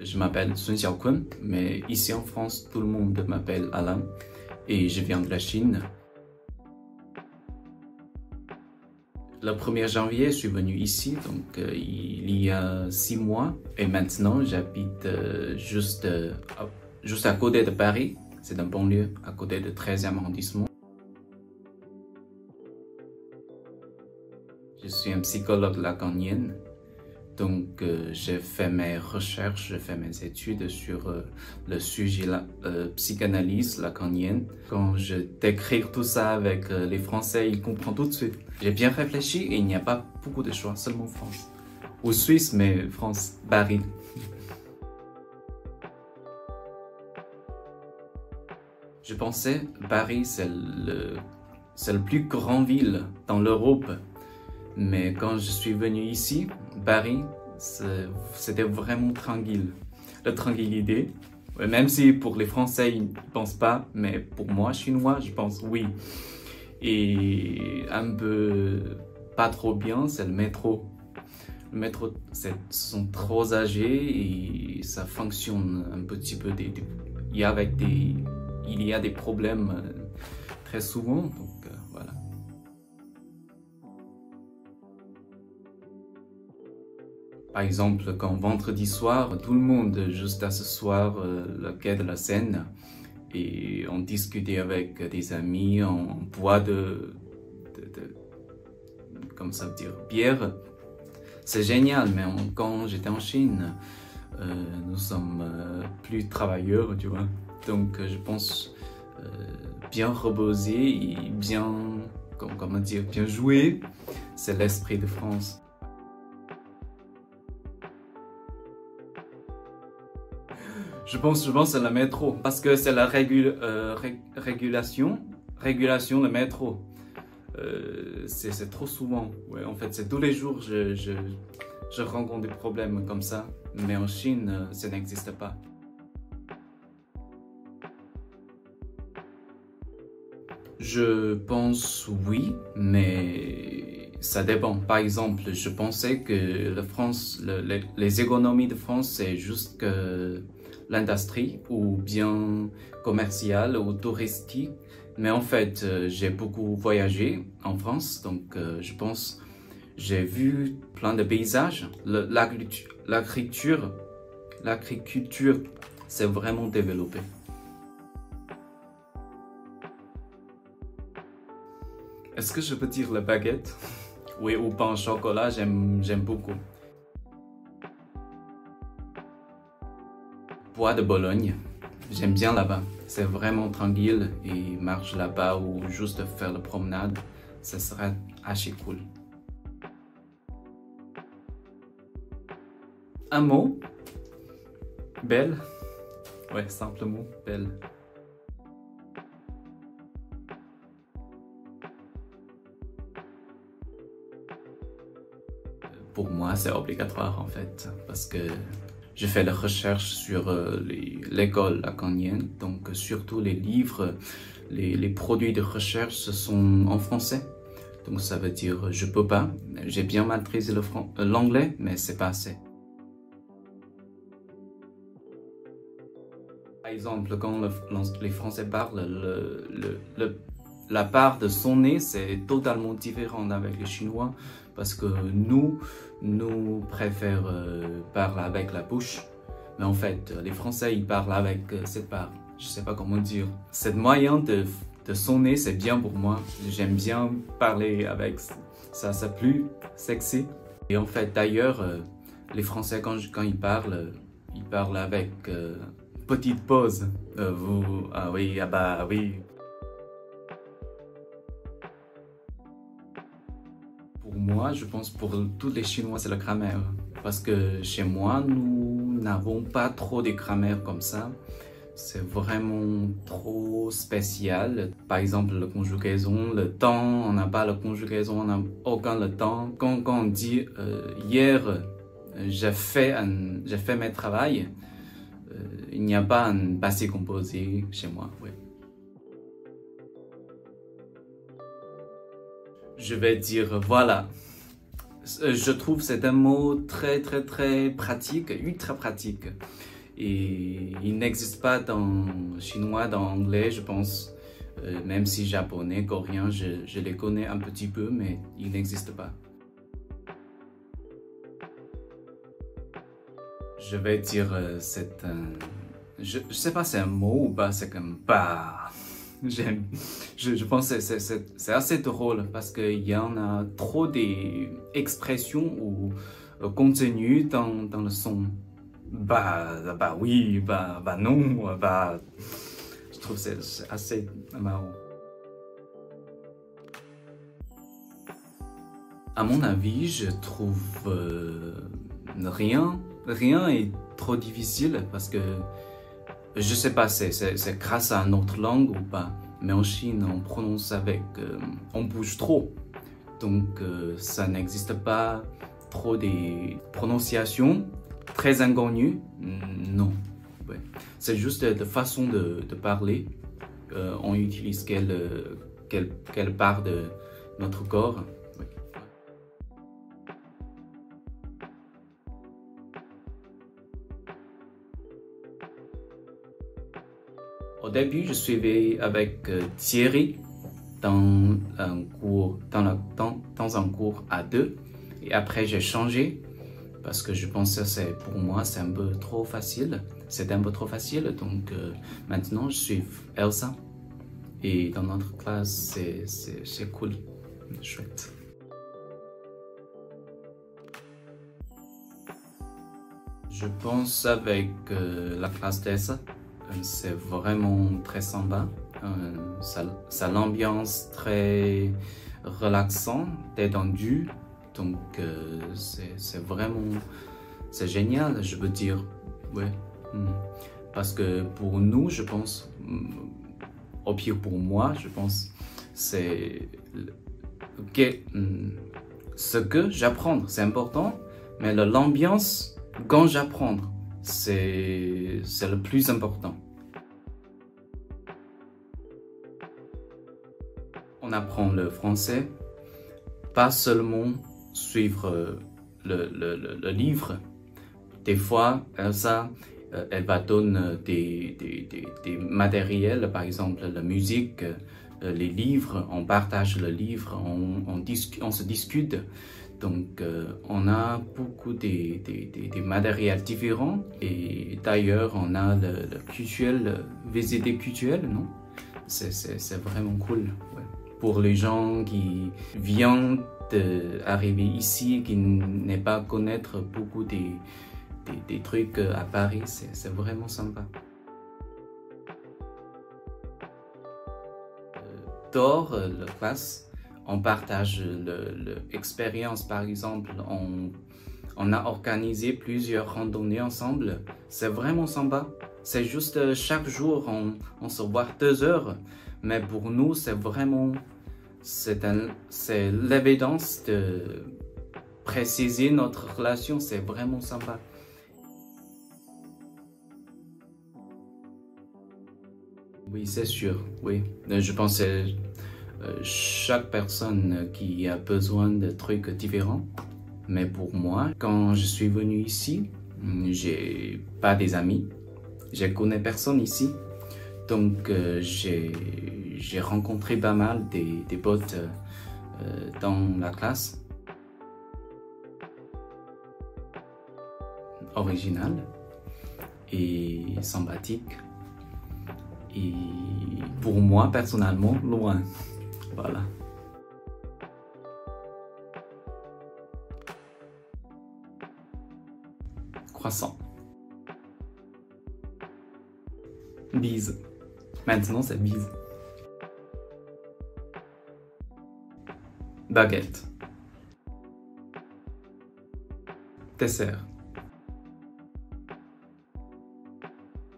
Je m'appelle Sun Xiaokun, mais ici en France, tout le monde m'appelle Alain et je viens de la Chine. Le 1er janvier, je suis venu ici, donc il y a 6 mois. Et maintenant, j'habite juste à côté de Paris. C'est un banlieue, à côté du 13e arrondissement. Je suis un psychologue lacanien. Donc, j'ai fait mes recherches, j'ai fait mes études sur le sujet psychanalyse lacanienne. Quand je décris tout ça avec les Français, ils comprennent tout de suite. J'ai bien réfléchi et il n'y a pas beaucoup de choix, seulement France. Ou Suisse, mais France, Paris. Je pensais Paris, c'est le plus grand ville dans l'Europe. Mais quand je suis venu ici, Paris, c'était vraiment tranquille. La tranquillité, même si pour les Français, ils ne pensent pas, mais pour moi, Chinois, je pense oui. Et un peu pas trop bien, c'est le métro. Le métro, sont trop âgés et ça fonctionne un petit peu. Il y a des problèmes très souvent, donc voilà. Par exemple, quand vendredi soir, tout le monde juste à s'asseoir le quai de la Seine et on discutait avec des amis, on boit comme ça veut dire, bière. C'est génial, mais quand j'étais en Chine, nous sommes plus travailleurs, tu vois. Donc je pense bien reposer et bien, comment dire, bien jouer, c'est l'esprit de France. Je pense que c'est le métro, parce que c'est la régulation le métro. C'est trop souvent. Ouais, en fait, c'est tous les jours je rencontre des problèmes comme ça. Mais en Chine, ça n'existe pas. Je pense oui, mais ça dépend. Par exemple, je pensais que les économies de France, c'est juste que l'industrie ou bien commerciale ou touristique. Mais en fait, j'ai beaucoup voyagé en France, donc je pense j'ai vu plein de paysages. L'agriculture, c'est vraiment développé. Est-ce que je peux dire la baguette? Oui, ou pain au chocolat, j'aime beaucoup. Bois de Bologne, j'aime bien là-bas. C'est vraiment tranquille et marche là-bas ou juste faire la promenade, ça sera assez cool. Un mot? Belle? Ouais, simplement belle. Pour moi, c'est obligatoire en fait, parce que je fais la recherche sur l'école lacanienne, donc surtout les livres, les produits de recherche ce sont en français. Donc ça veut dire je peux pas. J'ai bien maîtrisé l'anglais, mais c'est pas assez. Par exemple, quand les Français parlent, la part de son nez, c'est totalement différent avec les Chinois parce que nous préférons parler avec la bouche. Mais en fait, les Français, ils parlent avec cette part. Je sais pas comment dire. Cette moyen de sonner, c'est bien pour moi. J'aime bien parler avec ça, c'est plus sexy. Et en fait, d'ailleurs, les Français, quand ils parlent avec petite pause. Ah oui, ah bah oui. Pour moi, je pense pour tous les Chinois, c'est la grammaire. Parce que chez moi, nous n'avons pas trop de grammaire comme ça. C'est vraiment trop spécial. Par exemple, la conjugaison, le temps, on n'a pas la conjugaison, on n'a aucun le temps. Quand on dit hier, j'ai fait mes travaux, il n'y a pas un passé composé chez moi. Oui. Je vais dire voilà. Je trouve c'est un mot très pratique, ultra pratique. Et il n'existe pas dans chinois, dans anglais, je pense. Même si japonais, coréen, je les connais un petit peu, mais il n'existe pas. Je vais dire, c'est un... Je sais pas c'est un mot ou pas, c'est comme bah. J'aime. Je pense que c'est assez drôle parce qu'il y en a trop d'expressions ou contenu dans le son. Bah oui, bah non, bah. Je trouve que c'est assez marrant. À mon avis, je trouve rien est trop difficile parce que je sais pas, c'est grâce à notre langue ou pas. Mais en Chine, on prononce avec, on bouge trop. Donc, ça n'existe pas trop des prononciations très inconnues. Non. Ouais. C'est juste de façon de parler. On utilise quelle part de notre corps. Ouais. Au début, je suivais avec Thierry dans un cours, dans un cours à deux. Et après, j'ai changé parce que je pensais que pour moi, c'est un peu trop facile. C'était un peu trop facile. Donc maintenant, je suis Elsa. Et dans notre classe, c'est cool. Chouette. Je pense avec la classe d'Elsa. C'est vraiment très sympa. Ça l'ambiance très relaxante, détendue. Donc c'est vraiment, c'est génial, je veux dire. Ouais. Parce que pour nous, je pense, au pire pour moi, je pense, c'est que ce que j'apprends, c'est important, mais l'ambiance quand j'apprends, c'est le plus important. On apprend le français, pas seulement suivre le livre. Des fois, Elsa, elle va donner des matériels, par exemple la musique, les livres, on partage le livre, on se discute. Donc, on a beaucoup des matériels différents et d'ailleurs, on a le culturel, VZT culturel, non? C'est vraiment cool. Ouais. Pour les gens qui viennent d'arriver ici, qui n'est pas connaître beaucoup des trucs à Paris, c'est vraiment sympa. Dans la classe, on partage l'expérience, par exemple, on a organisé plusieurs randonnées ensemble. C'est vraiment sympa. C'est juste chaque jour, on se voit 2 heures. Mais pour nous, c'est vraiment, c'est l'évidence de préciser notre relation. C'est vraiment sympa. Oui, c'est sûr, oui. Je pense que chaque personne qui a besoin de trucs différents. Mais pour moi, quand je suis venu ici, j'ai pas des amis. Je connais personne ici. Donc, j'ai rencontré pas mal des potes dans la classe. Original et sympathique. Et pour moi, personnellement, loin. Voilà. Croissant. Bise. Maintenant, c'est bise. Baguette. Dessert.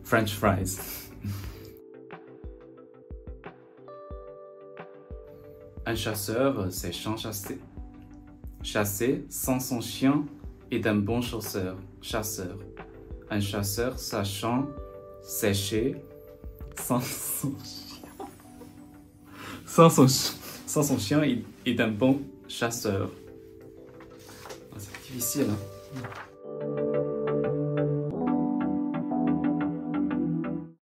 French fries. Un chasseur, c'est chien chassé. Chasser sans son chien est un bon chasseur. Un chasseur sachant sécher sans son chien. Sans son chien est un bon chasseur. C'est difficile, hein?